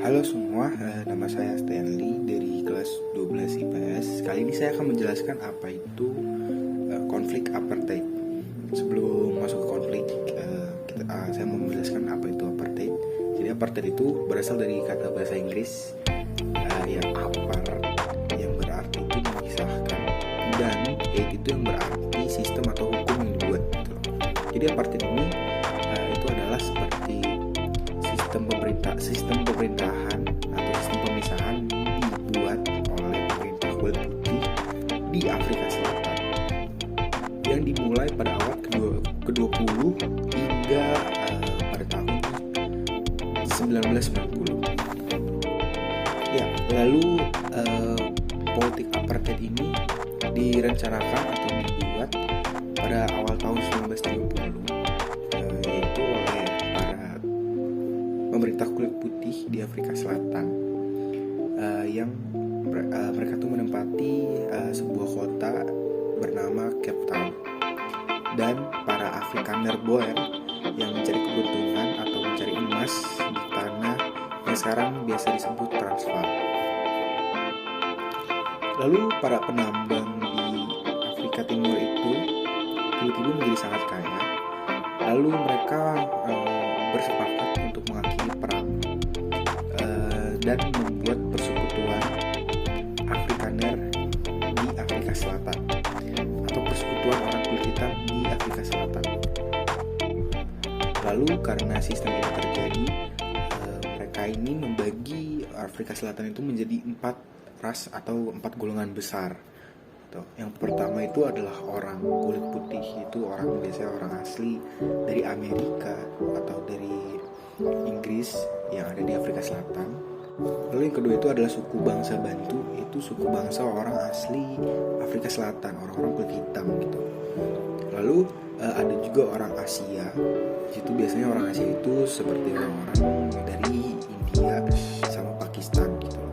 Halo semua, nama saya Stanley dari kelas 12 IPS. Kali ini saya akan menjelaskan apa itu konflik apartheid. Sebelum masuk ke konflik, saya mau menjelaskan apa itu apartheid. Jadi apartheid itu berasal dari kata bahasa Inggris yang apart, yang berarti itu memisahkan, dan hate itu yang berarti sistem atau hukum yang dibuat. Jadi apartheid ini itu adalah seperti sistem pemerintahan atau sistem pemisahan dibuat oleh pemerintah kulit putih di Afrika Selatan yang dimulai pada awal ke-20 hingga pada tahun 1990. Ya, lalu politik apartheid ini direncanakan atau dibuat pada awal tahun 1970 yaitu oleh para pemerintah kulit putih di Afrika Selatan yang mereka tuh menempati sebuah kota bernama Cape Town, dan para Afrikaner Boer yang mencari keberuntungan atau mencari emas di tanah yang sekarang biasa disebut Transvaal. Lalu para penambang di Afrika Timur itu tiba-tiba menjadi sangat kaya. Lalu mereka bersepakat untuk mengakhiri perang dan membuat persekutuan Afrikaner di Afrika Selatan atau persekutuan orang kulit hitam di Afrika Selatan. Lalu karena sistem ini terjadi, mereka ini membagi Afrika Selatan itu menjadi 4 ras atau 4 golongan besar. Yang pertama itu adalah orang kulit putih, itu biasanya orang asli dari Amerika atau dari Inggris yang ada di Afrika Selatan. Lalu yang kedua itu adalah suku bangsa Bantu, itu suku bangsa orang asli Afrika Selatan, orang-orang kulit hitam gitu. Lalu ada juga orang Asia, itu biasanya orang Asia itu seperti orang-orang dari India sama Pakistan gitu.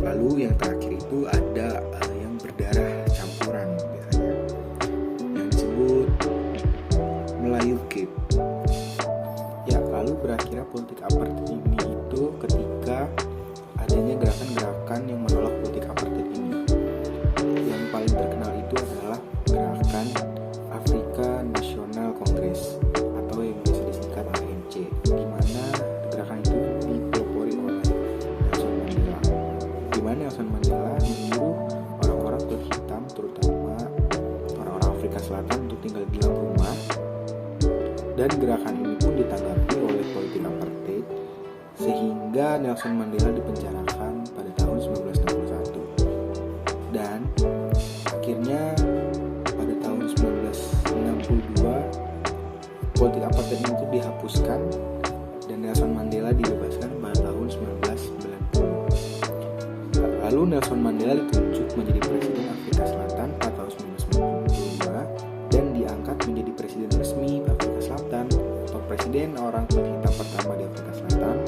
Lalu yang terakhir itu ada yang berdarah campuran biasanya, yang disebut Melayu Cape. Ya, lalu berakhirnya politik apartheid ini itu ketika adanya gerakan-gerakan yang menolak politik apartheid ini. Yang paling terkenal itu adalah gerakan Afrika National Congress atau yang biasa disingkat ANC, di mana gerakan itu dipelopori oleh Nelson Mandela, di mana Nelson Mandela menyuruh orang-orang kulit hitam, terutama orang-orang Afrika Selatan, untuk tinggal di dalam rumah. Dan gerakan ini pun ditanggapi oleh politik apartheid sehingga Nelson Mandela dipenjarakan pada tahun 1961. Dan akhirnya pada tahun 1962 politik apartheid itu dihapuskan dan Nelson Mandela dibebaskan pada tahun 1990. Lalu Nelson Mandela ditunjuk menjadi presiden Afrika Selatan pada tahun 1992 dan diangkat menjadi presiden resmi Afrika Selatan atau presiden orang kulit hitam pertama di Afrika Selatan